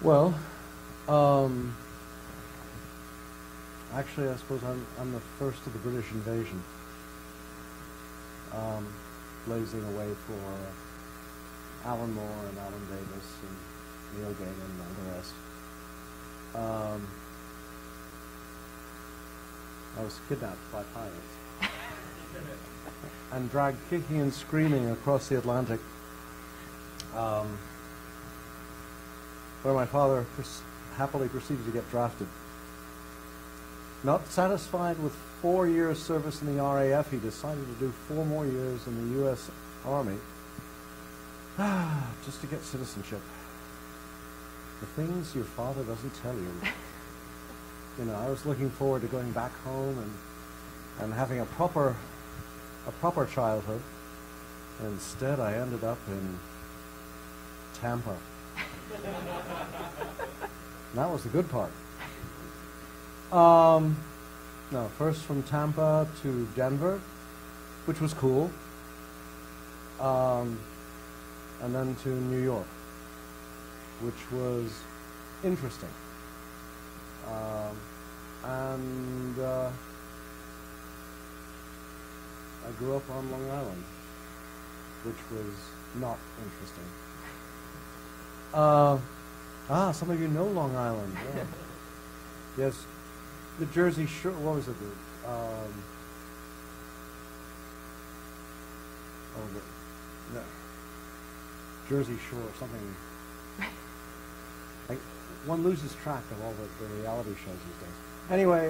Well, actually, I suppose I'm the first of the British invasion, blazing away for Alan Moore and Alan Davis and Neil Gaiman and all the rest. I was kidnapped by pirates and dragged kicking and screaming across the Atlantic, where my father happily proceeded to get drafted. Not satisfied with 4 years service in the RAF, he decided to do 4 more years in the U.S. Army, just to get citizenship. The things your father doesn't tell you. You know, I was looking forward to going back home and having a proper childhood. Instead, I ended up in Tampa. That was the good part. No, first from Tampa to Denver, which was cool, and then to New York, which was interesting. And I grew up on Long Island, which was not interesting. Some of you know Long Island. Yeah. Yes, the Jersey Shore. What was it? The Jersey Shore, something. Like, one loses track of all the reality shows these days. Anyway,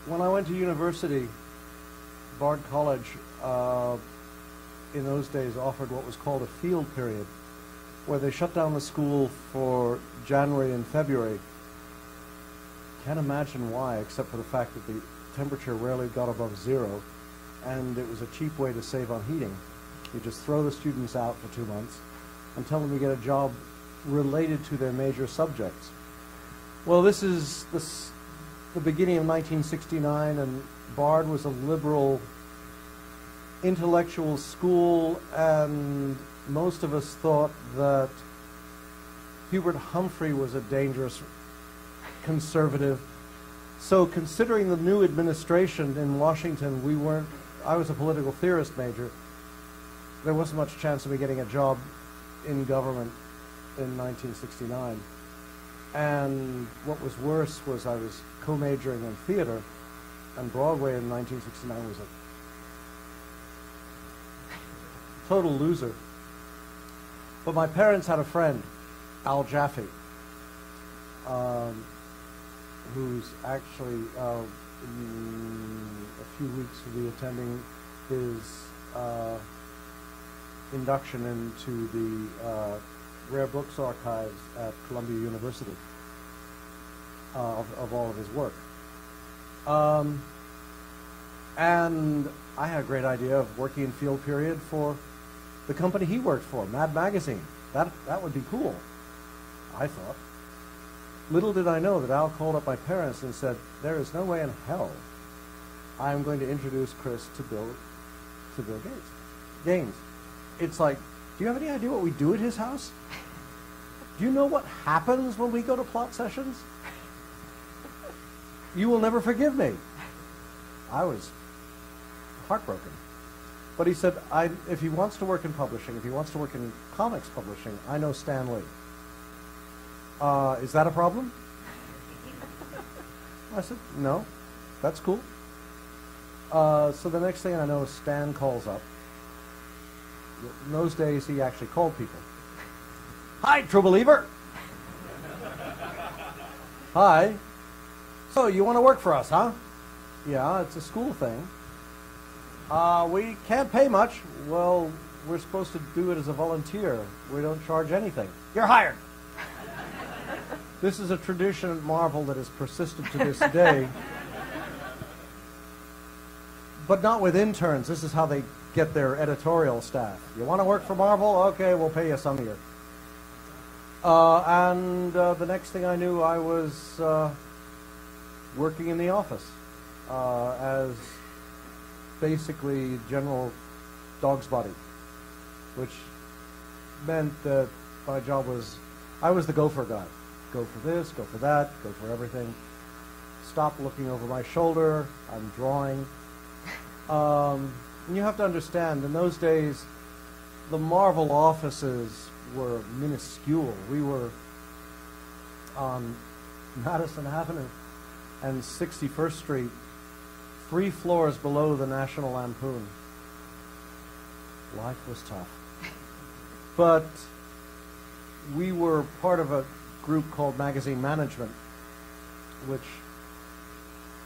when I went to university, Bard College in those days offered what was called a field period, where they shut down the school for January and February. Can't imagine why, except for the fact that the temperature rarely got above 0, and it was a cheap way to save on heating. You just throw the students out for 2 months and tell them to get a job related to their major subjects. Well, this is the beginning of 1969, and Bard was a liberal intellectual school, and most of us thought that Hubert Humphrey was a dangerous conservative. So considering the new administration in Washington, I was a political theorist major. There wasn't much chance of me getting a job in government in 1969. And what was worse was I was co-majoring in theater, and Broadway in 1969 was a total loser. But my parents had a friend, Al Jaffe, who's actually in a few weeks will be attending his induction into the Rare Books Archives at Columbia University of all of his work. And I had a great idea of working in field period for the company he worked for, Mad Magazine. That would be cool, I thought. Little did I know that Al called up my parents and said, there is no way in hell I'm going to introduce Chris to Bill Gaines. It's like, do you have any idea what we do at his house? Do you know what happens when we go to plot sessions? You will never forgive me. I was heartbroken. But he said, if he wants to work in publishing, if he wants to work in comics publishing, I know Stan Lee. Is that a problem? I said, no, that's cool. So the next thing I know, Stan calls up. In those days, he actually called people. Hi, True Believer. Hi. So, you want to work for us, huh? Yeah, it's a school thing. We can't pay much. Well, we're supposed to do it as a volunteer. We don't charge anything. You're hired. This is a tradition at Marvel that has persisted to this day. But not with interns. This is how they get their editorial staff. You want to work for Marvel? Okay, we'll pay you some year. And the next thing I knew, I was working in the office as basically general dog's body, which meant that my job was, I was the gopher guy. Go for this, go for that, go for everything. Stop looking over my shoulder, I'm drawing. And you have to understand, in those days, the Marvel offices were minuscule. We were on Madison Avenue and 61st Street, 3 floors below the National Lampoon. Life was tough. But we were part of a group called Magazine Management,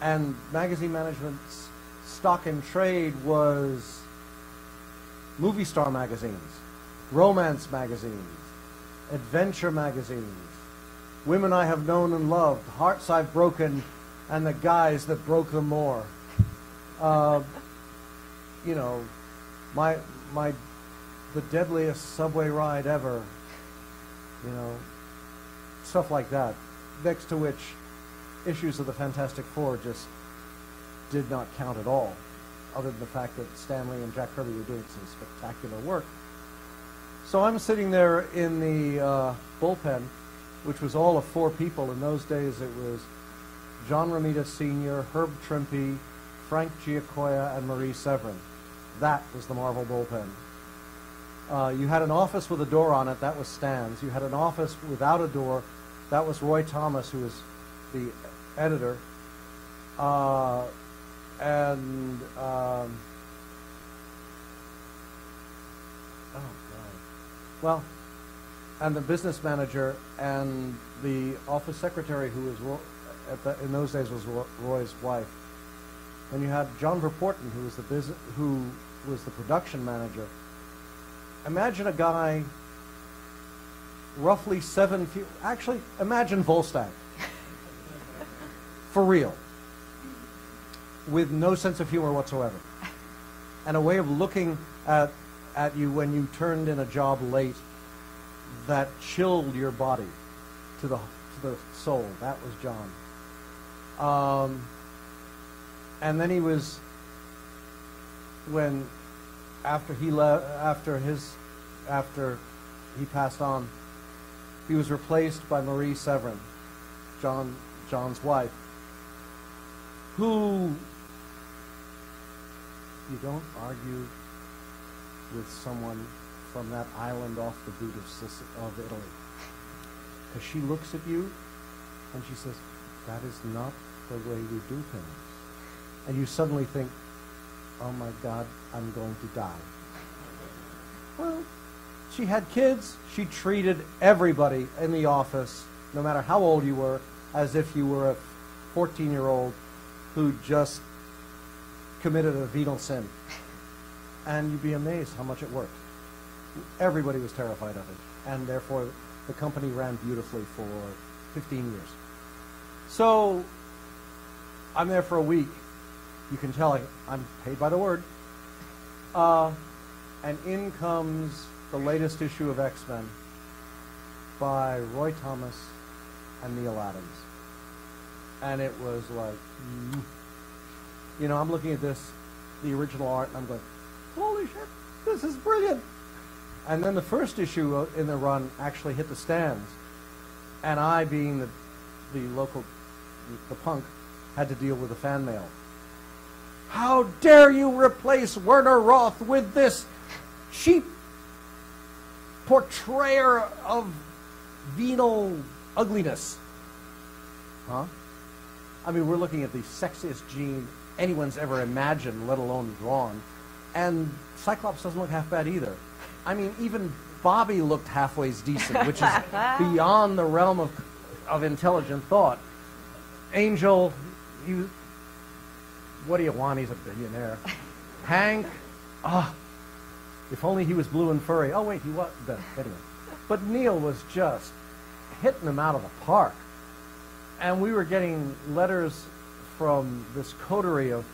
and Magazine Management's stock in trade was movie star magazines, romance magazines, adventure magazines, women I have known and loved, hearts I've broken, and the guys that broke them more. You know, the deadliest subway ride ever, you know, stuff like that. Next to which issues of the Fantastic Four just did not count at all, other than the fact that Stan Lee and Jack Kirby were doing some spectacular work. So I'm sitting there in the bullpen, which was all of 4 people. In those days it was John Romita Sr., Herb Trimpe, Frank Giacoia, and Marie Severin. That was the Marvel bullpen. You had an office with a door on it, that was Stan's. You had an office without a door, that was Roy Thomas, who was the editor. Oh God. Well, and the business manager and the office secretary, who was in those days was Roy's wife. And you had John Verporten, who was the production manager. Imagine a guy roughly 7 feet. Actually, imagine Volstagg. For real. With no sense of humor whatsoever. And a way of looking at you when you turned in a job late that chilled your body to the soul. That was John. And then he was, after he passed on, he was replaced by Marie Severin, John's wife, who you don't argue with someone from that island off the boot of Italy. Because she looks at you and she says, that is not the way we do things. And you suddenly think, oh my God, I'm going to die. Well, she had kids. She treated everybody in the office, no matter how old you were, as if you were a 14-year-old who just committed a venal sin. And you'd be amazed how much it worked. Everybody was terrified of it. And therefore, the company ran beautifully for 15 years. So, I'm there for a week. You can tell I'm paid by the word. And in comes the latest issue of X-Men by Roy Thomas and Neil Adams. And it was like, you know, I'm looking at this, the original art, and I'm going, holy shit, this is brilliant. And then the first issue in the run actually hit the stands. And I, being the local, the punk, had to deal with the fan mail. How dare you replace Werner Roth with this cheap portrayer of venal ugliness? Huh? I mean, we're looking at the sexiest gene anyone's ever imagined, let alone drawn. And Cyclops doesn't look half bad either. I mean, even Bobby looked halfway decent, which is beyond the realm of intelligent thought. Angel, what do you want? He's a billionaire. Hank, if only he was blue and furry. Oh, wait, he was. Anyway. But Neil was just hitting them out of the park. And we were getting letters from this coterie of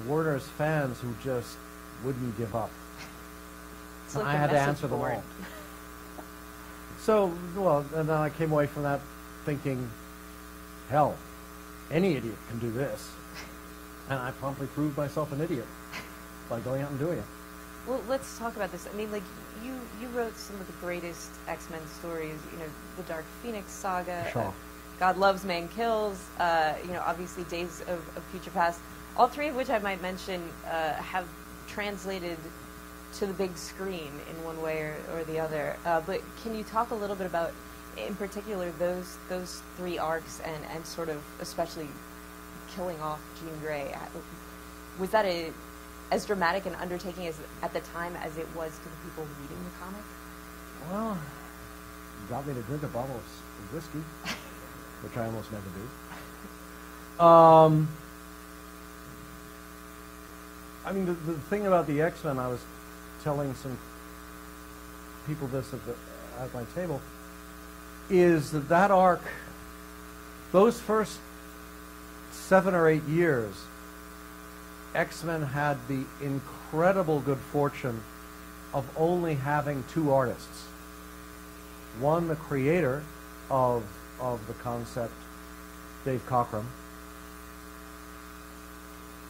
Werner's fans who just wouldn't give up. And I had to answer them all. So, well, and then I came away from that thinking, hell, any idiot can do this. And I promptly proved myself an idiot by going out and doing it. Well, let's talk about this. I mean, like, you wrote some of the greatest X-Men stories, you know, the Dark Phoenix saga, Sure. God Loves, Man Kills, you know, obviously Days of Future Past, all three of which I might mention have translated to the big screen in one way or the other. But can you talk a little bit about, in particular, those three arcs and sort of especially killing off Jean Grey? Was that as dramatic an undertaking as at the time as it was to the people reading the comic? Well, you got me to drink a bottle of whiskey, which I almost never do. I mean, the thing about the X-Men, I was telling some people this at my table, is that arc, those first 7 or 8 years, X-Men had the incredible good fortune of only having 2 artists. One, the creator of the concept, Dave Cockrum,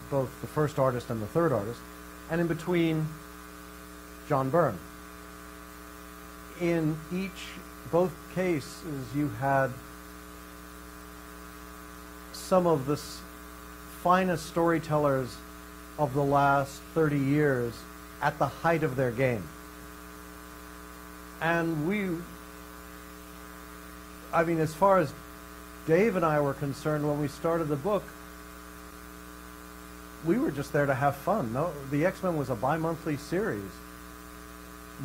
both the first artist and the third artist, and in between, John Byrne. In both cases, you had some of the finest storytellers of the last 30 years at the height of their game. And I mean, as far as Dave and I were concerned, when we started the book, we were just there to have fun. No, the X-Men was a bi-monthly series.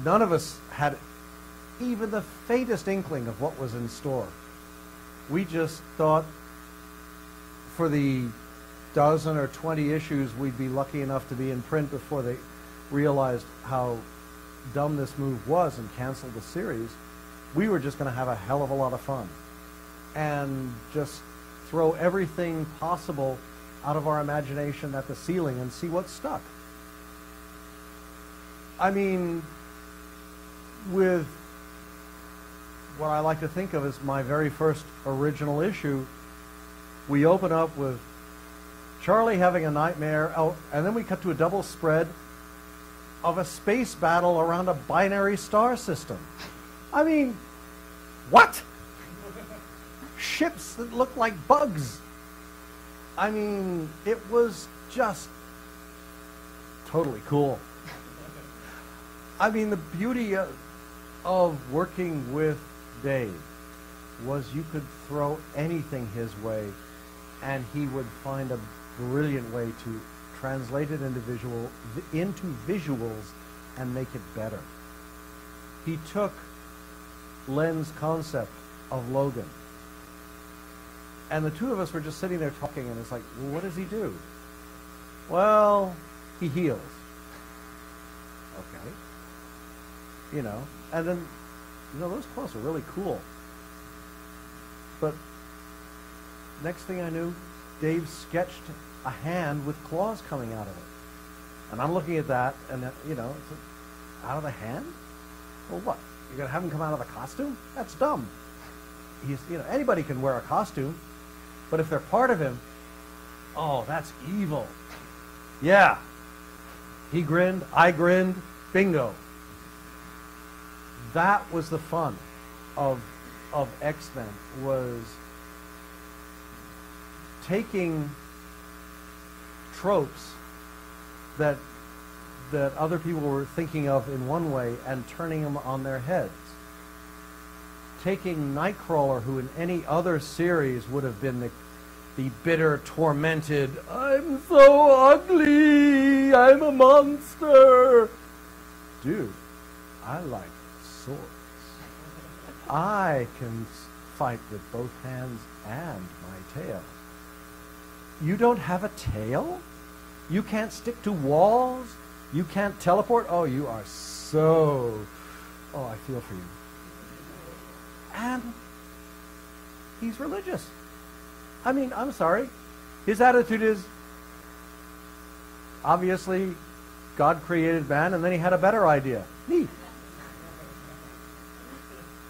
None of us had even the faintest inkling of what was in store. We just thought for the dozen or 20 issues we'd be lucky enough to be in print before they realized how dumb this move was and canceled the series, we were just going to have a hell of a lot of fun and just throw everything possible out of our imagination at the ceiling and see what stuck. I mean, with what I like to think of as my very first original issue, we open up with Charlie having a nightmare, and then we cut to a double spread of a space battle around a binary star system. I mean, what? Ships that look like bugs. I mean, it was just totally cool. I mean, the beauty of working with Dave was you could throw anything his way and he would find a brilliant way to translate it into visuals and make it better. He took Len's concept of Logan, and the two of us were just sitting there talking, and it's like, well, what does he do? Well, he heals. Okay. You know, and then, you know, those quotes are really cool. But next thing I knew, Dave sketched a hand with claws coming out of it. And I'm looking at that, and, you know, it's like, out of the hand? Well, what? You're going to have him come out of the costume? That's dumb. You know, anybody can wear a costume, but if they're part of him, oh, that's evil. Yeah. He grinned, I grinned, bingo. That was the fun of X-Men, was taking tropes that other people were thinking of in one way and turning them on their heads. Taking Nightcrawler, who in any other series would have been the bitter, tormented, I'm so ugly, I'm a monster. Dude, I like swords. I can fight with both hands and my tail. You don't have a tail? You can't stick to walls? You can't teleport? Oh, you are so... Oh, I feel for you. And he's religious. I mean, I'm sorry. His attitude is, obviously, God created man, and then he had a better idea. Neat.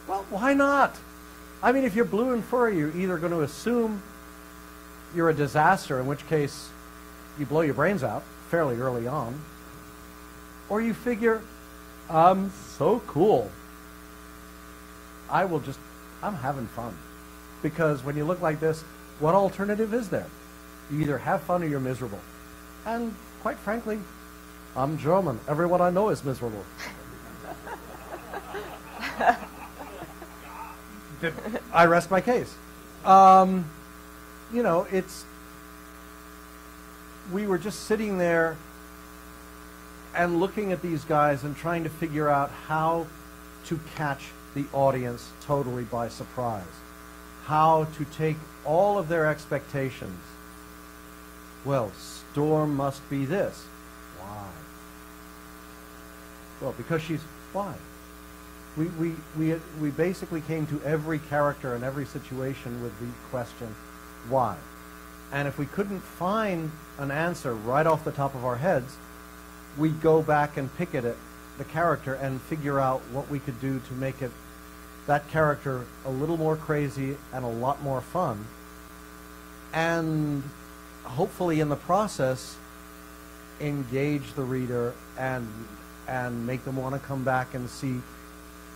Well, why not? I mean, if you're blue and furry, you're either going to assume you're a disaster, in which case you blow your brains out fairly early on, Or you figure, I'm so cool. I'm having fun. Because when you look like this, what alternative is there? You either have fun or you're miserable. And quite frankly, I'm German. Everyone I know is miserable. I rest my case. You know, we were just sitting there and looking at these guys and trying to figure out how to catch the audience totally by surprise. How to take all of their expectations. Well, Storm must be this. Why? Well, because she's... Why? We basically came to every character and every situation with the question, why? And if we couldn't find an answer right off the top of our heads, we'd go back and pick at it, the character, and figure out what we could do to make that character a little more crazy and a lot more fun. And hopefully in the process, engage the reader and make them want to come back and see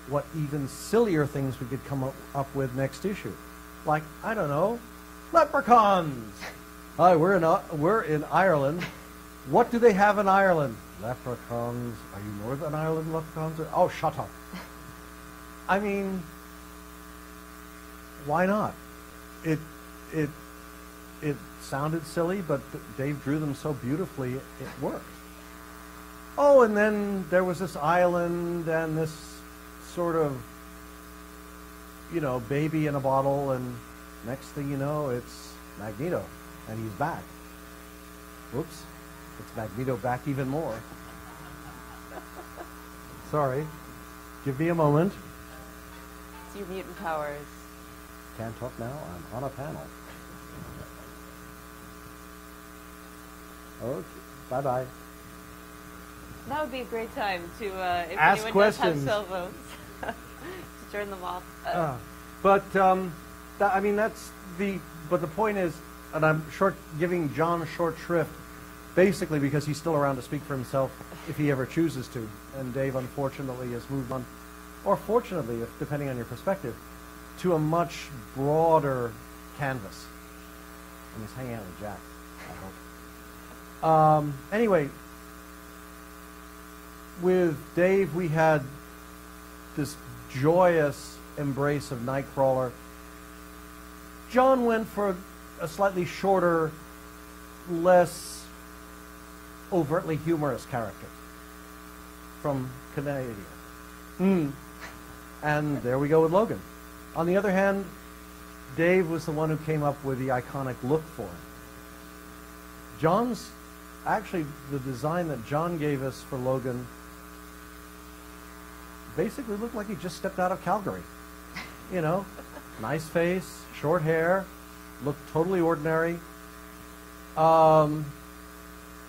what even sillier things we could come up with next issue. Like, I don't know, leprechauns. Hi, we're in Ireland. What do they have in Ireland? Leprechauns. Are you Northern Ireland leprechauns? Oh, shut up. I mean, why not? It sounded silly, but Dave drew them so beautifully, it worked. Oh, and then there was this island and this sort of, you know, baby in a bottle, and next thing you know, it's Magneto, and he's back. Whoops, it's Magneto back even more. Sorry, give me a moment. It's your mutant powers. Can't talk now, I'm on a panel. Okay, bye-bye. That would be a great time to, if ask anyone questions. does have cell phones, to turn them off. I mean, but the point is, and I'm giving John short shrift, basically because he's still around to speak for himself if he ever chooses to. And Dave, unfortunately, has moved on, or fortunately, depending on your perspective, to a much broader canvas. And he's hanging out with Jack, I hope. Anyway, with Dave, we had this joyous embrace of Nightcrawler. John went for a slightly shorter, less overtly humorous character from Canada. And there we go with Logan. On the other hand, Dave was the one who came up with the iconic look for him. Actually, the design that John gave us for Logan basically looked like he just stepped out of Calgary. You know, nice face, short hair, looked totally ordinary,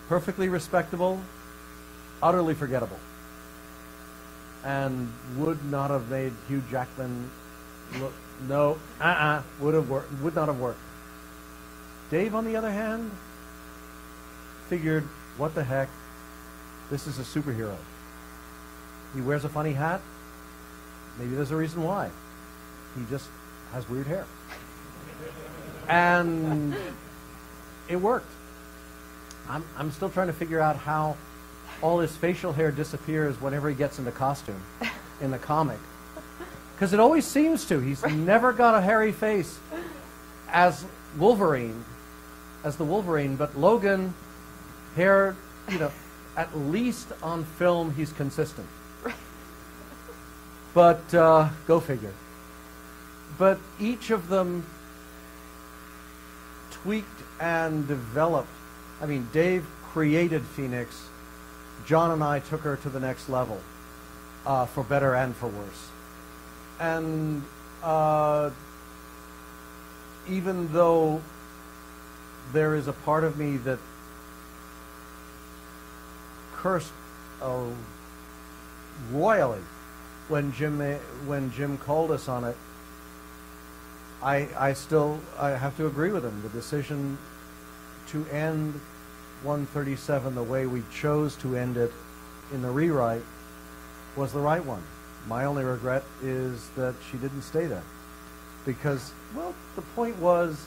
perfectly respectable, utterly forgettable, and would not have made Hugh Jackman look. No, would not have worked. Dave, on the other hand, figured, what the heck, this is a superhero. He wears a funny hat. Maybe there's a reason why. He just has weird hair. And it worked. I'm still trying to figure out how all his facial hair disappears whenever he gets into costume in the comic. Because it always seems to. He's never got a hairy face as Wolverine, but Logan, hair, you know, at least on film he's consistent. But go figure. But each of them tweaked and developed. I mean, Dave created Phoenix. John and I took her to the next level, for better and for worse. And even though there is a part of me that cursed royally when Jim called us on it, I have to agree with him. The decision to end 137 the way we chose to end it in the rewrite was the right one. My only regret is that she didn't stay there. Because, well, the point was,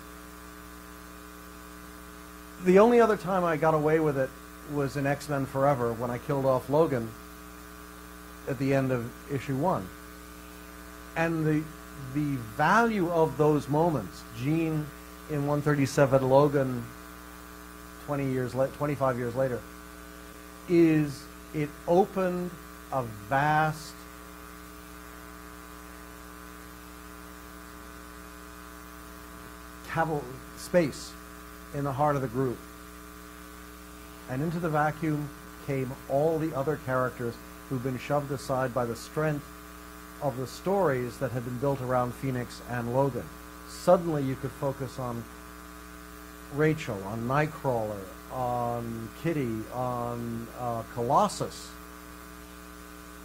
the only other time I got away with it was in X-Men Forever, when I killed off Logan at the end of issue 1. And the value of those moments, Jean in 137, Logan 25 years later, is it opened a vast space in the heart of the group. And into the vacuum came all the other characters who've been shoved aside by the strength of the stories that had been built around Phoenix and Logan. Suddenly you could focus on Rachel, on Nightcrawler, on Kitty, on Colossus,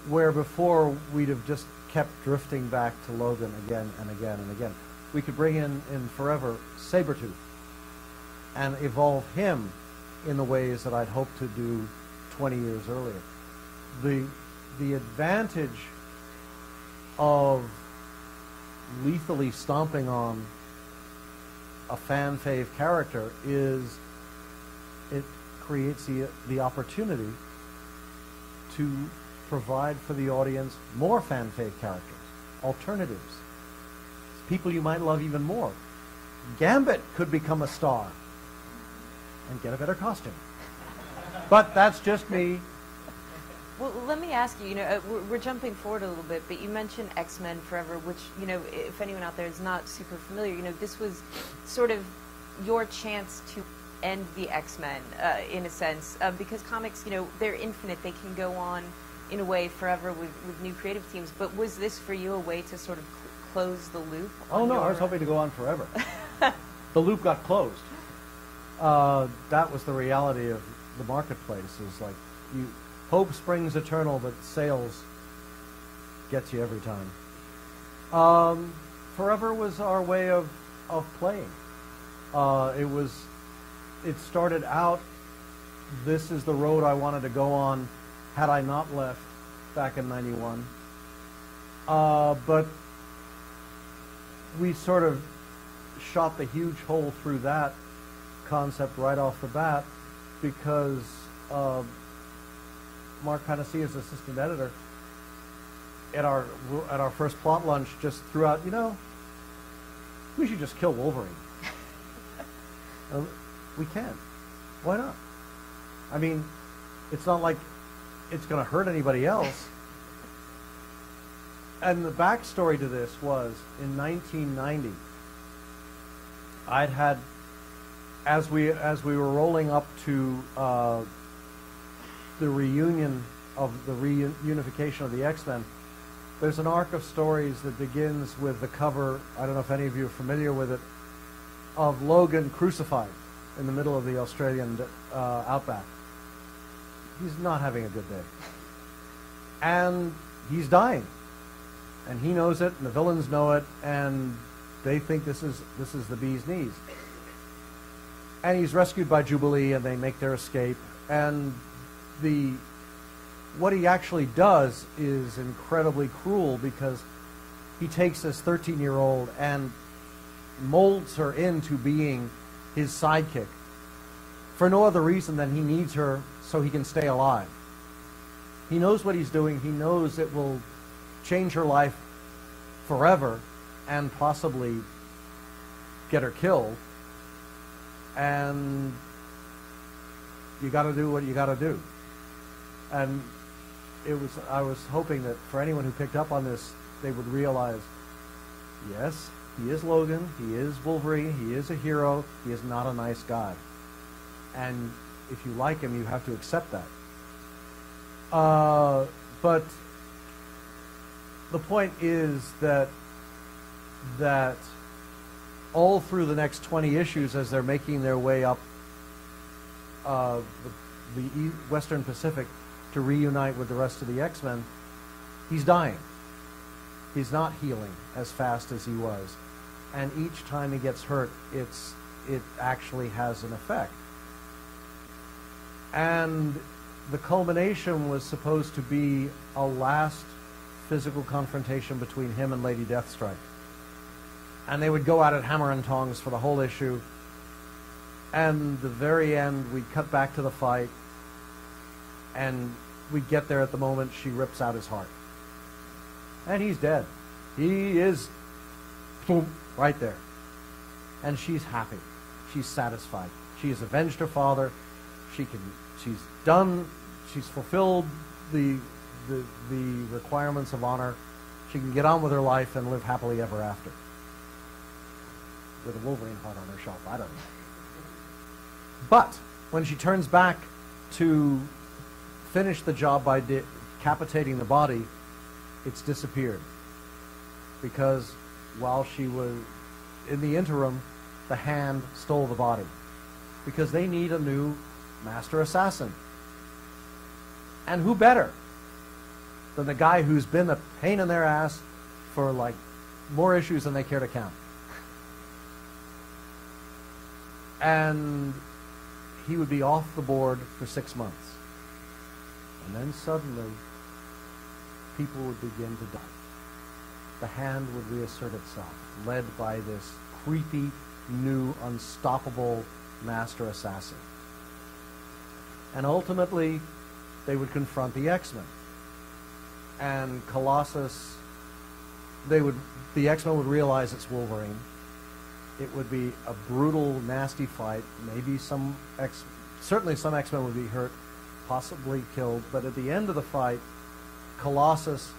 where before we'd have just kept drifting back to Logan again and again and again. We could bring in Forever Sabretooth and evolve him in the ways that I'd hoped to do 20 years earlier. The advantage of lethally stomping on a fan fave character is it creates the opportunity to provide for the audience more fan fave characters, alternatives, people you might love even more. Gambit could become a star and get a better costume. But that's just me. Well, let me ask you, we're jumping forward a little bit, but you mentioned X-Men Forever, which, if anyone out there is not super familiar, this was sort of your chance to end the X-Men, in a sense, because comics, they're infinite. They can go on, in a way, forever with new creative teams. But was this, for you, a way to sort of close the loop? Oh, no, I was hoping to go on forever. The loop got closed. That was the reality of the marketplace, is like, hope springs eternal, but sales gets you every time. Forever was our way of playing. It started out, this is the road I wanted to go on had I not left back in '91. But we sort of shot the huge hole through that concept right off the bat, because Mark Panelists, assistant editor, at our first plot lunch, just threw out, we should just kill Wolverine. We can. Why not? I mean, it's not like it's going to hurt anybody else. And the backstory to this was, in 1990, I'd had, as we were rolling up to the reunion of the reunification of the X-Men, there's an arc of stories that begins with the cover, I don't know if any of you are familiar with it, of Logan crucified in the middle of the Australian outback. He's not having a good day. And he's dying. And he knows it, and the villains know it, and they think this is the bee's knees. And he's rescued by Jubilee, and they make their escape. And what he actually does is incredibly cruel, because he takes this 13-year-old and molds her into being his sidekick for no other reason than he needs her so he can stay alive. He knows what he's doing. He knows it will change her life forever and possibly get her killed. And you got to do what you got to do. And I was hoping that for anyone who picked up on this, they would realize, yes, he is Logan, he is Wolverine, he is a hero, he is not a nice guy. And if you like him, you have to accept that. But the point is that all through the next 20 issues, as they're making their way up the Western Pacific to reunite with the rest of the X-Men, he's dying. He's not healing as fast as he was. And each time he gets hurt, it actually has an effect. And the culmination was supposed to be a last physical confrontation between him and Lady Deathstrike. And they would go at it hammer and tongs for the whole issue. And the very end, we cut back to the fight, and we get there at the moment she rips out his heart. And he's dead. He is, boom, right there. And she's happy. She's satisfied. She has avenged her father. She's done, she's fulfilled the requirements of honor. She can get on with her life and live happily ever after. With a Wolverine heart on her shelf, I don't know. But when she turns back to finish the job by decapitating the body, it's disappeared. Because while she was in the interim, the Hand stole the body. Because they need a new master assassin. And who better than the guy who's been a pain in their ass for like more issues than they care to count. And he would be off the board for 6 months. And then suddenly, people would begin to die. The Hand would reassert itself, led by this creepy, new, unstoppable master assassin. And ultimately, they would confront the X-Men. And Colossus, the X-Men would realize it's Wolverine. It would be a brutal, nasty fight. Maybe certainly some X-Men would be hurt, possibly killed. But at the end of the fight, Colossus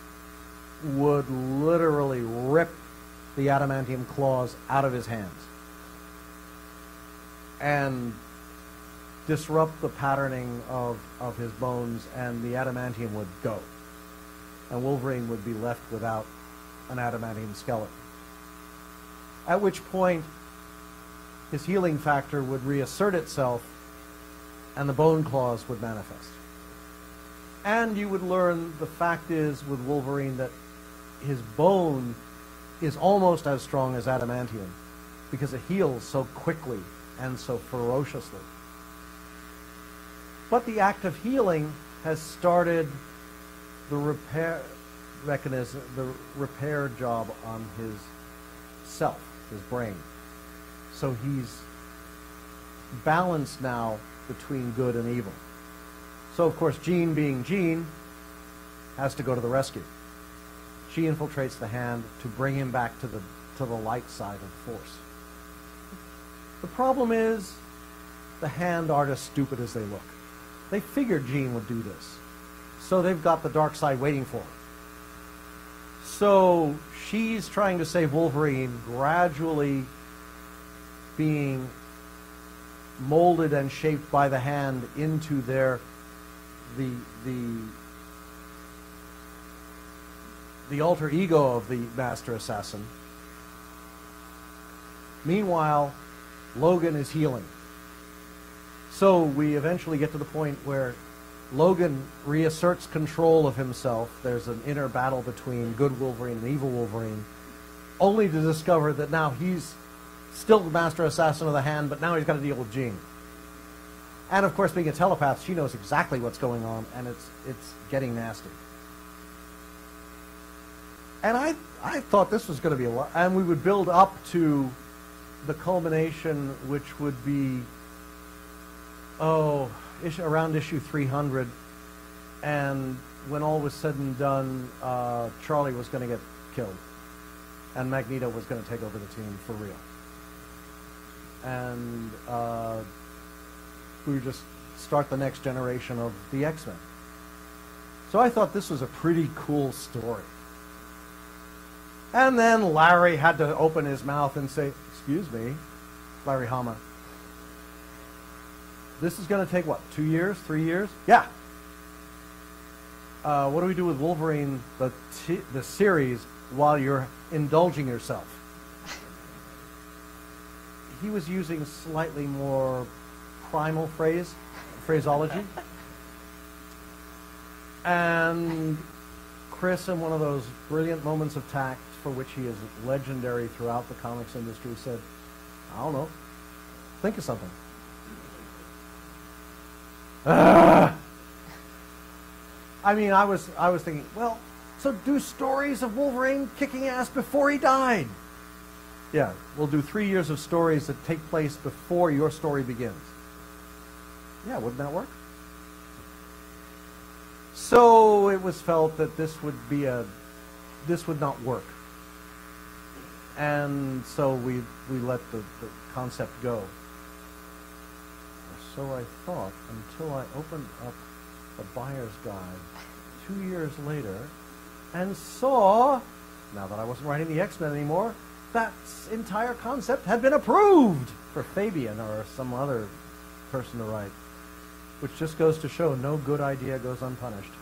would literally rip the adamantium claws out of his hands and disrupt the patterning of his bones, and the adamantium would go. And Wolverine would be left without an adamantium skeleton. At which point, his healing factor would reassert itself, and the bone claws would manifest. And you would learn, the fact is with Wolverine, that his bone is almost as strong as adamantium, because it heals so quickly and so ferociously. But the act of healing has started the repair mechanism, the repair job on his self, his brain. So he's balanced now between good and evil. So of course, Jean, being Jean, has to go to the rescue. She infiltrates the Hand to bring him back to the light side of the Force. The problem is, the Hand aren't as stupid as they look. They figured Jean would do this. So they've got the dark side waiting for her. So she's trying to save Wolverine, gradually being molded and shaped by the Hand into the alter ego of the Master Assassin. Meanwhile, Logan is healing. So we eventually get to the point where Logan reasserts control of himself. There's an inner battle between good Wolverine and evil Wolverine, only to discover that now he's still the Master Assassin of the Hand, but now he's got to deal with Jean. And of course, being a telepath, she knows exactly what's going on, and it's getting nasty. And I thought this was going to be a lot, and we would build up to the culmination, which would be, around issue 300, and when all was said and done, Charlie was going to get killed, and Magneto was going to take over the team for real. And we would just start the next generation of the X-Men. So I thought this was a pretty cool story. And then Larry had to open his mouth and say, "Excuse me, Larry Hama, this is going to take, what, 2 years, 3 years?" "Yeah." "What do we do with Wolverine, the series, while you're indulging yourself?" He was using slightly more primal phraseology. And Chris, in one of those brilliant moments of tact for which he is legendary throughout the comics industry, said, "I don't know, think of something." I mean, I was thinking, well, so do stories of Wolverine kicking ass before he died. Yeah, we'll do 3 years of stories that take place before your story begins. Yeah, wouldn't that work? So it was felt that this would not work. And so we let the concept go. Or so I thought, until I opened up the buyer's guide 2 years later and saw, now that I wasn't writing the X-Men anymore, that entire concept had been approved for Fabian or some other person to write, which just goes to show no good idea goes unpunished.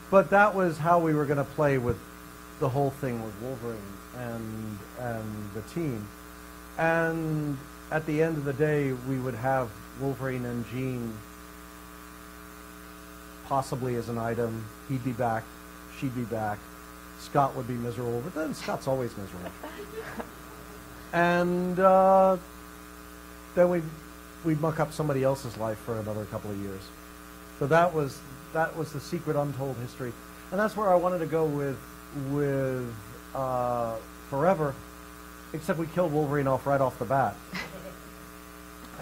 But that was how we were going to play with the whole thing with Wolverine and the team. And at the end of the day, we would have Wolverine and Jean possibly as an item. He'd be back, she'd be back. Scott would be miserable, but then Scott's always miserable. And then we'd muck up somebody else's life for another couple of years. So that was the secret untold history. And that's where I wanted to go with Forever, except we killed Wolverine off right off the bat.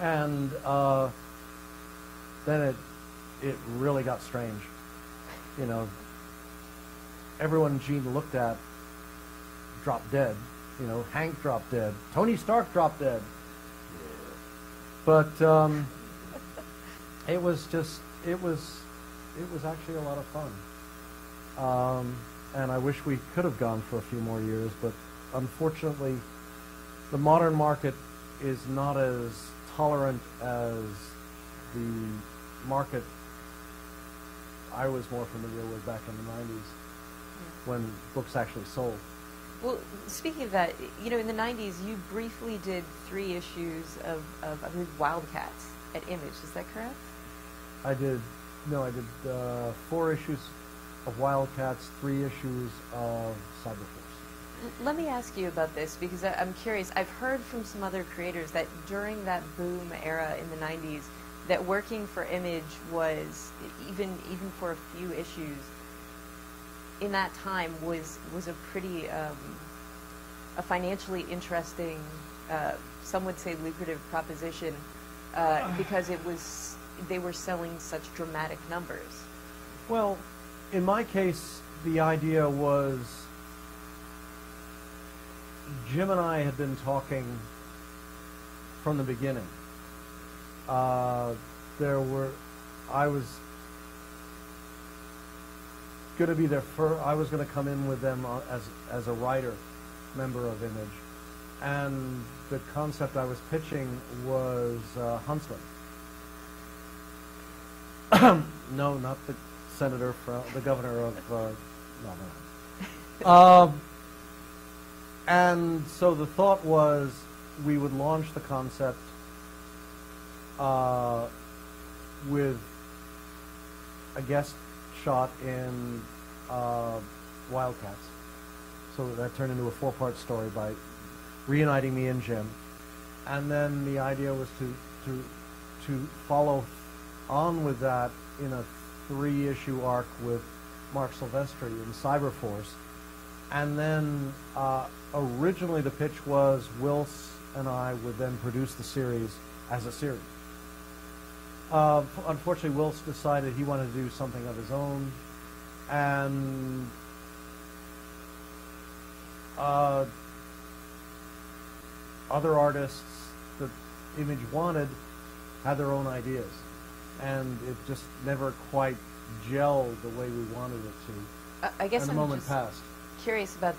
And then it really got strange. You know, everyone Gene looked at dropped dead. You know, Hank dropped dead. Tony Stark dropped dead. But it was actually a lot of fun. And I wish we could have gone for a few more years, but unfortunately, the modern market is not as tolerant as the market I was more familiar with back in the 90s, when books actually sold. Well, speaking of that, you know, in the 90s, you briefly did 3 issues of I believe, Wildcats at Image. Is that correct? I did 4 issues of Wildcats, 3 issues of Cyberforce. Let me ask you about this, because I'm curious. I've heard from some other creators that during that boom era in the 90s, that working for Image was, even for a few issues, in that time was a pretty a financially interesting, some would say lucrative proposition, because they were selling such dramatic numbers. Well, in my case, the idea was Jim and I had been talking from the beginning. I was going to be their I was going to come in with them as a writer, member of Image, and the concept I was pitching was Huntsman. No, not the senator from the governor of no. And so the thought was we would launch the concept with a guest shot in Wildcats. So that turned into a 4-part story by reuniting me and Jim. And then the idea was to follow on with that in a 3-issue arc with Mark Silvestri in Cyberforce. And then originally the pitch was Wills and I would then produce the series as a series. Unfortunately, Wills decided he wanted to do something of his own, and other artists that Image wanted had their own ideas, and it just never quite gelled the way we wanted it to. I guess and the I'm moment just passed. Curious about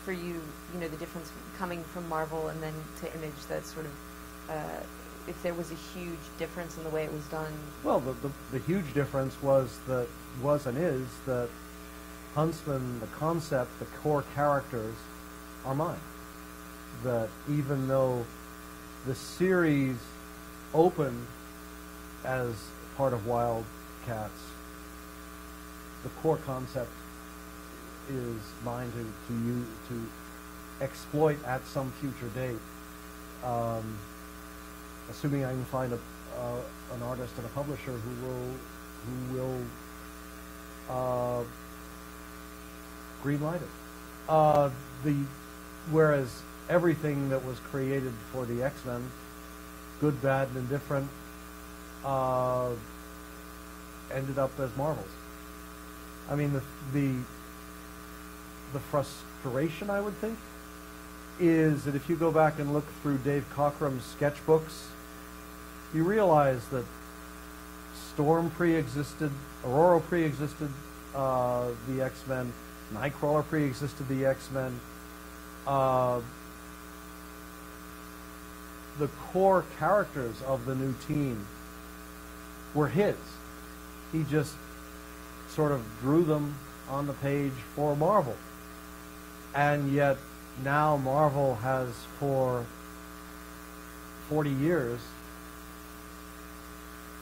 for you, the difference coming from Marvel and then to Image. That sort of, if there was a huge difference in the way it was done. Well, the huge difference was and is that Huntsman, the concept, the core characters, are mine. That even though the series opened as part of Wildcats, the core concept is mine to exploit at some future date, assuming I can find an artist and a publisher who will green lighted. Whereas everything that was created for the X-Men, good, bad, and indifferent, ended up as Marvels. I mean, the frustration, I would think, is that if you go back and look through Dave Cockrum's sketchbooks, you realize that Storm pre-existed, Aurora pre-existed the X-Men, Nightcrawler pre-existed the X-Men. The core characters of the new team were his. He just sort of drew them on the page for Marvel. And yet now Marvel has, for 40 years,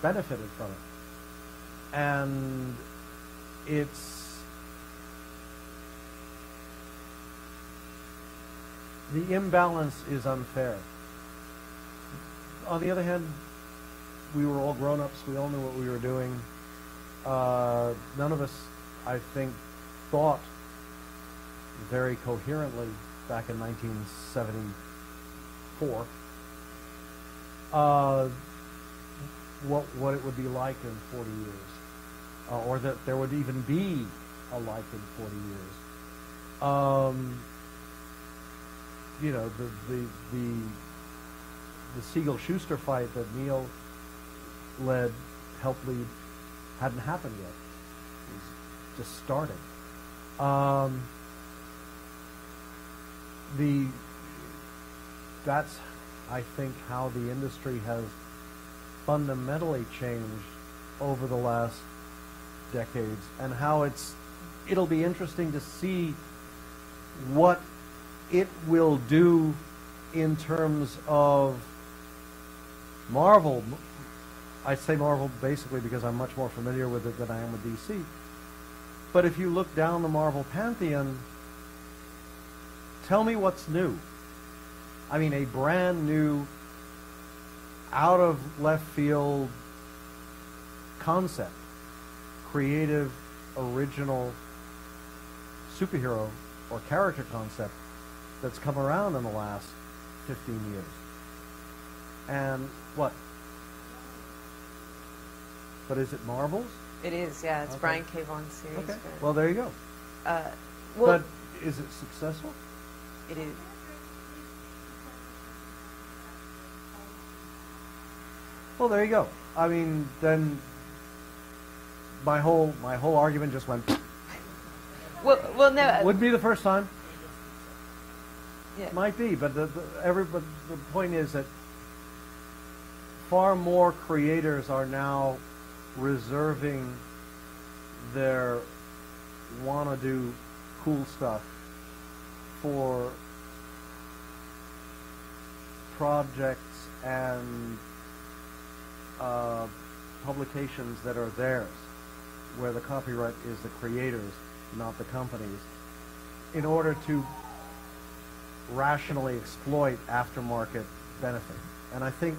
benefited from it. And the imbalance is unfair. On the other hand, we were all grown-ups. We all knew what we were doing. None of us, I think, thought very coherently back in 1974 what it would be like in 40 years, or that there would even be a like in 40 years. You know, the Siegel-Schuster fight that Neil helped lead, hadn't happened yet. It was just starting. That's, I think, how the industry has fundamentally changed over the last decades, and how it'll be interesting to see what it will do in terms of Marvel. I say Marvel basically because I'm much more familiar with it than I am with DC. But if you look down the Marvel pantheon, tell me what's new. I mean, a brand new, out of left field concept, creative, original superhero or character concept that's come around in the last 15 years. And what? But is it Marvel's? It is, yeah. It's okay. Brian K. Vaughan's series. Okay. Well, there you go. Well, but is it successful? It is. Well, there you go. I mean, then my whole argument just went. Well, no. Wouldn't be the first time. Yeah. Might be, but the point is that far more creators are now reserving their wanna do cool stuff for projects and publications that are theirs, where the copyright is the creators, not the companies, in order to rationally exploit aftermarket benefit. And I think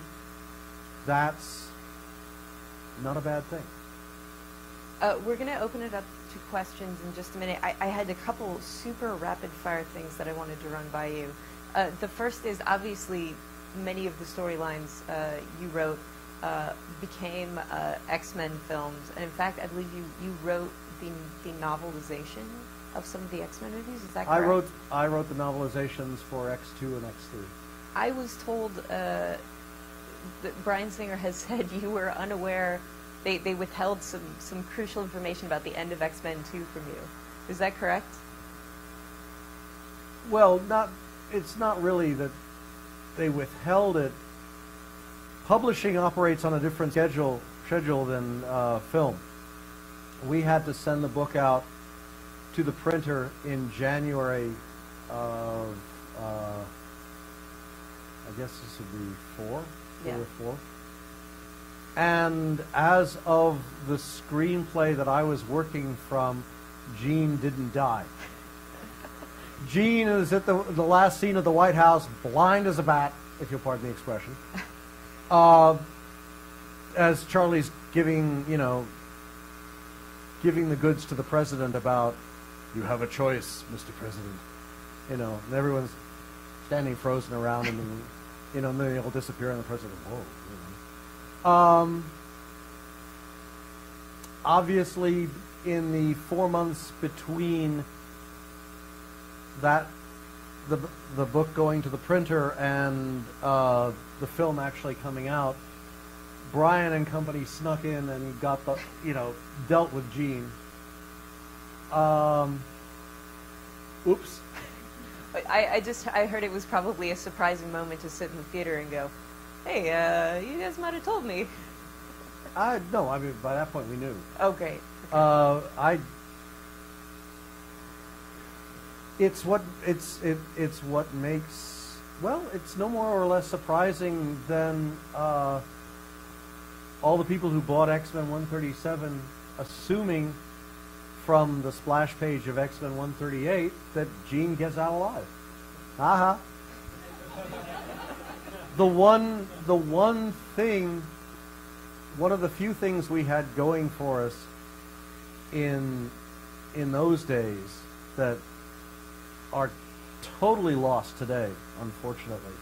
that's not a bad thing. We're going to open it up to questions in just a minute. I had a couple super rapid-fire things that I wanted to run by you. The first is, obviously, many of the storylines you wrote became X-Men films. And in fact, I believe you wrote the novelization of some of the X-Men movies. Is that correct? I wrote the novelizations for X2 and X3. I was told that Bryan Singer has said you were unaware. They withheld some crucial information about the end of X-Men 2 from you. Is that correct? Well, it's not really that they withheld it. Publishing operates on a different schedule than film. We had to send the book out to the printer in January of, I guess this would be 4 or 4. And as of the screenplay that I was working from, Gene didn't die. Gene is at the last scene of the White House, blind as a bat, if you'll pardon the expression, as Charlie's giving, giving the goods to the president about, you have a choice, Mr. President. You know, and everyone's standing frozen around him, and you know, and then he'll disappear, and the president, whoa. You know. Obviously, in the 4 months between that, the book going to the printer and the film actually coming out, Brian and company snuck in and got the, you know, dealt with Gene. Oops. I heard it was probably a surprising moment to sit in the theater and go, hey, you guys might have told me. No, I mean, by that point we knew. Oh, great. It's what makes, well, it's no more or less surprising than all the people who bought X-Men 137 assuming from the splash page of X-Men 138 that Jean gets out alive. Uh-huh. The one thing, one of the few things we had going for us in those days that are totally lost today, unfortunately,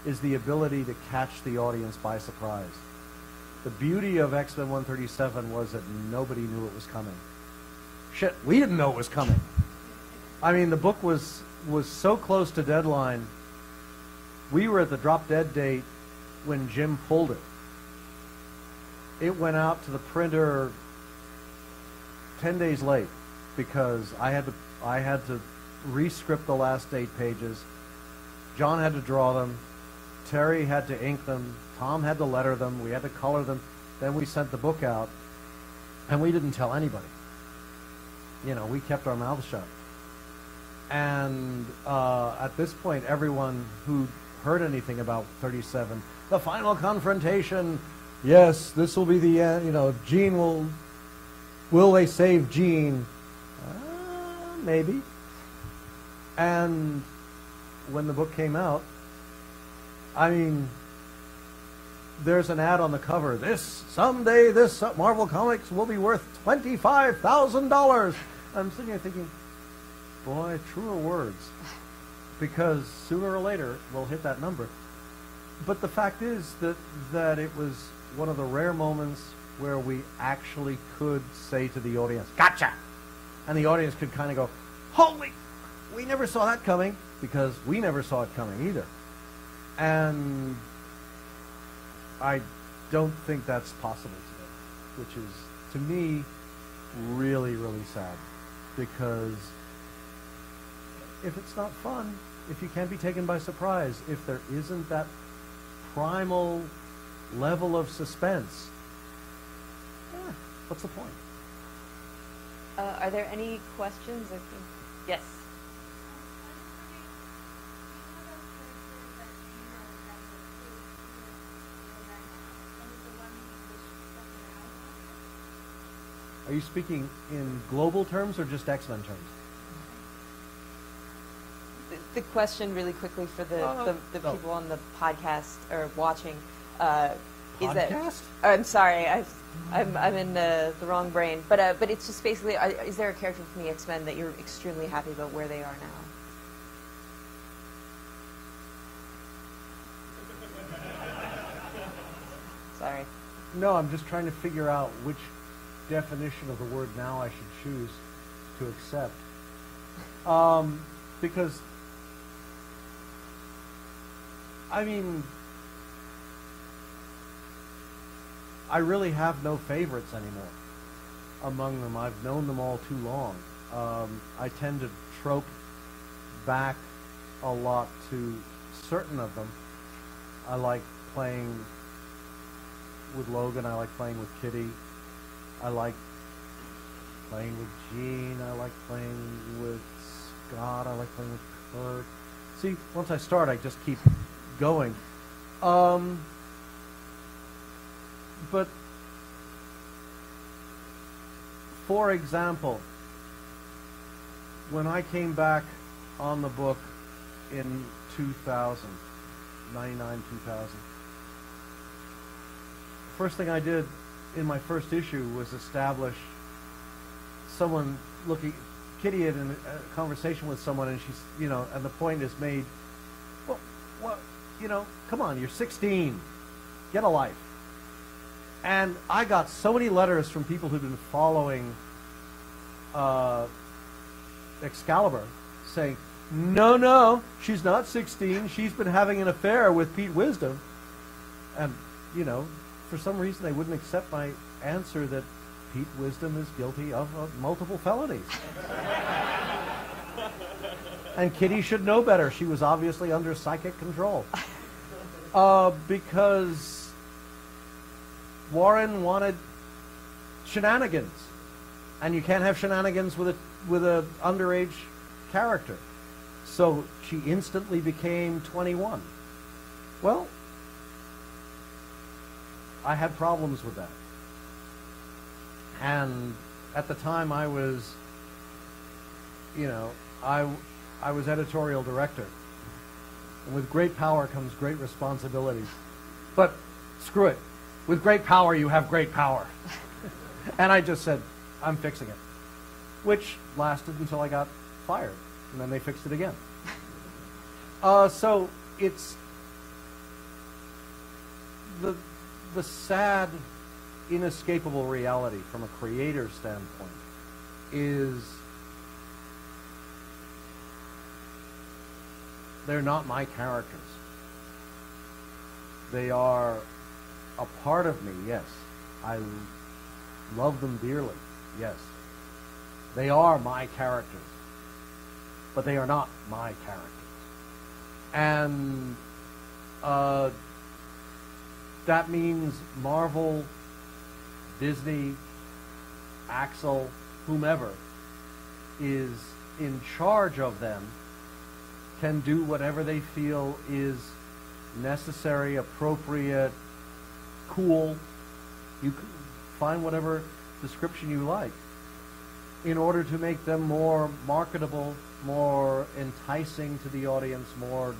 is the ability to catch the audience by surprise. The beauty of X-Men 137 was that nobody knew it was coming. Shit, we didn't know it was coming. I mean, the book was so close to deadline. We were at the drop dead date when Jim pulled it. It went out to the printer 10 days late because I had to re-script the last 8 pages. John had to draw them. Terry had to ink them. Tom had to letter them. We had to color them. Then we sent the book out, and we didn't tell anybody. You know, we kept our mouths shut. And at this point, everyone who heard anything about 37, the final confrontation, yes, this will be the end, you know, Jean will they save Jean? Maybe. And when the book came out, I mean, there's an ad on the cover. Someday this Marvel Comics will be worth $25,000. I'm sitting here thinking, boy, truer words. Because sooner or later, we'll hit that number. But the fact is that it was one of the rare moments where we actually could say to the audience, gotcha! And the audience could kind of go, holy, we never saw that coming, because we never saw it coming either. And I don't think that's possible today, which is, to me, really, really sad. Because if it's not fun, if you can't be taken by surprise, if there isn't that primal level of suspense, what's the point? Are there any questions? Yes. Are you speaking in global terms or just X-Men terms? The question, really quickly, for the people on the podcast or watching, is that I'm sorry, I'm in the wrong brain, but it's just basically, is there a character from the X-Men that you're extremely happy about where they are now? Sorry. No, I'm just trying to figure out which definition of the word now I should choose to accept. Because, I mean, I really have no favorites anymore among them. I've known them all too long. I tend to trope back a lot to certain of them. I like playing with Logan. I like playing with Kitty. I like playing with Jean. I like playing with Scott. I like playing with Kurt. See, once I start, I just keep going. But, for example, when I came back on the book in 2000, 99, 2000, first thing I did in my first issue was establish someone looking, Kitty had a conversation with someone, and she's, you know, and the point is made, well, what, you know, come on, you're 16, get a life. And I got so many letters from people who've been following Excalibur saying, no, she's not 16, she's been having an affair with Pete Wisdom. And, you know, for some reason they wouldn't accept my answer that Pete Wisdom is guilty of multiple felonies. And Kitty should know better. She was obviously under psychic control. Because Warren wanted shenanigans. And you can't have shenanigans with a underage character. So she instantly became 21. Well, I had problems with that. And at the time I was, you know, I was editorial director. And with great power comes great responsibility. But screw it. With great power, you have great power. And I just said, I'm fixing it. Which lasted until I got fired. And then they fixed it again. So it's the sad, inescapable reality from a creator standpoint is they're not my characters. They are a part of me, yes. I love them dearly, yes. They are my characters, but they are not my characters. And that means Marvel, Disney, Axel, whomever is in charge of them can do whatever they feel is necessary, appropriate, cool. You can find whatever description you like in order to make them more marketable, more enticing to the audience, more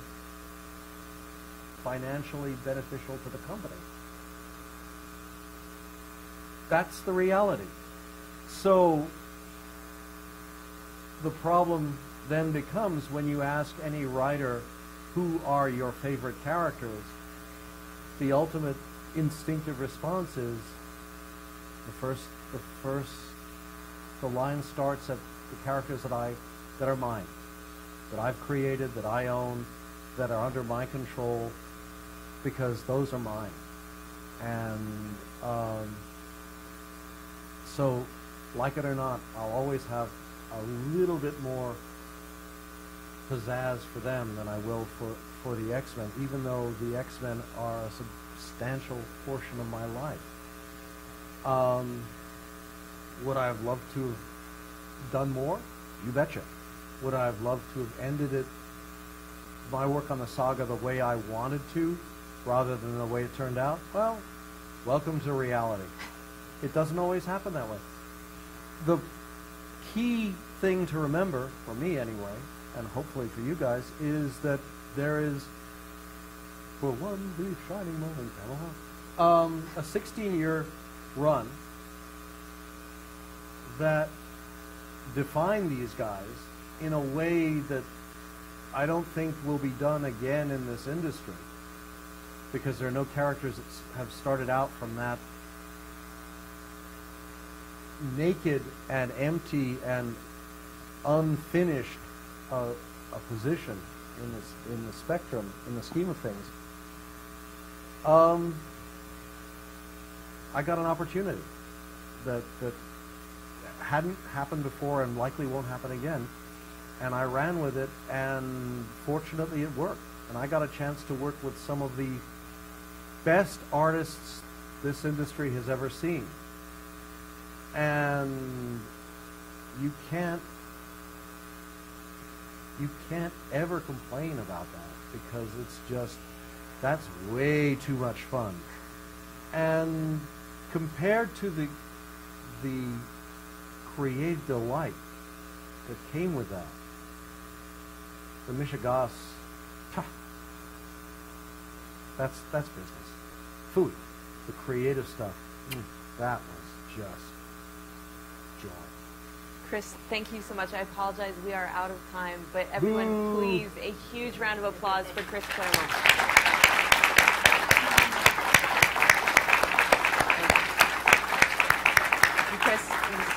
financially beneficial to the company. That's the reality. So the problem then becomes when you ask any writer, who are your favorite characters, the ultimate instinctive response is the line starts at the characters that are mine, that I've created, that I own, that are under my control, because those are mine. And so, like it or not, I'll always have a little bit more pizzazz for them than I will for the X-Men, even though the X-Men are a substantial portion of my life. Would I have loved to have done more? You betcha. Would I have loved to have ended it, my work on the saga, the way I wanted to, rather than the way it turned out? Well, welcome to reality. It doesn't always happen that way. The key thing to remember, for me anyway, and hopefully for you guys, is that there is, for one brief shining moment, a 16-year run that defined these guys in a way that I don't think will be done again in this industry, because there are no characters that have started out from that naked and empty and unfinished a position in the spectrum, in the scheme of things. I got an opportunity that hadn't happened before and likely won't happen again, and I ran with it, and fortunately it worked. And I got a chance to work with some of the best artists this industry has ever seen. And you can't ever complain about that, because it's just, that's way too much fun. And compared to the creative delight that came with that, the Michigas, that's business. Food, the creative stuff, that was just joy. Chris, thank you so much. I apologize, we are out of time, but everyone, please, a huge round of applause for Chris Claremont. Chris, please.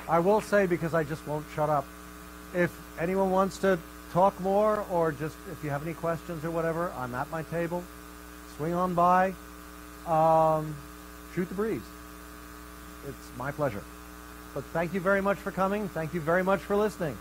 I will say, because I just won't shut up, if anyone wants to talk more, or just if you have any questions or whatever, I'm at my table. Swing on by. Shoot the breeze. It's my pleasure. But thank you very much for coming. Thank you very much for listening.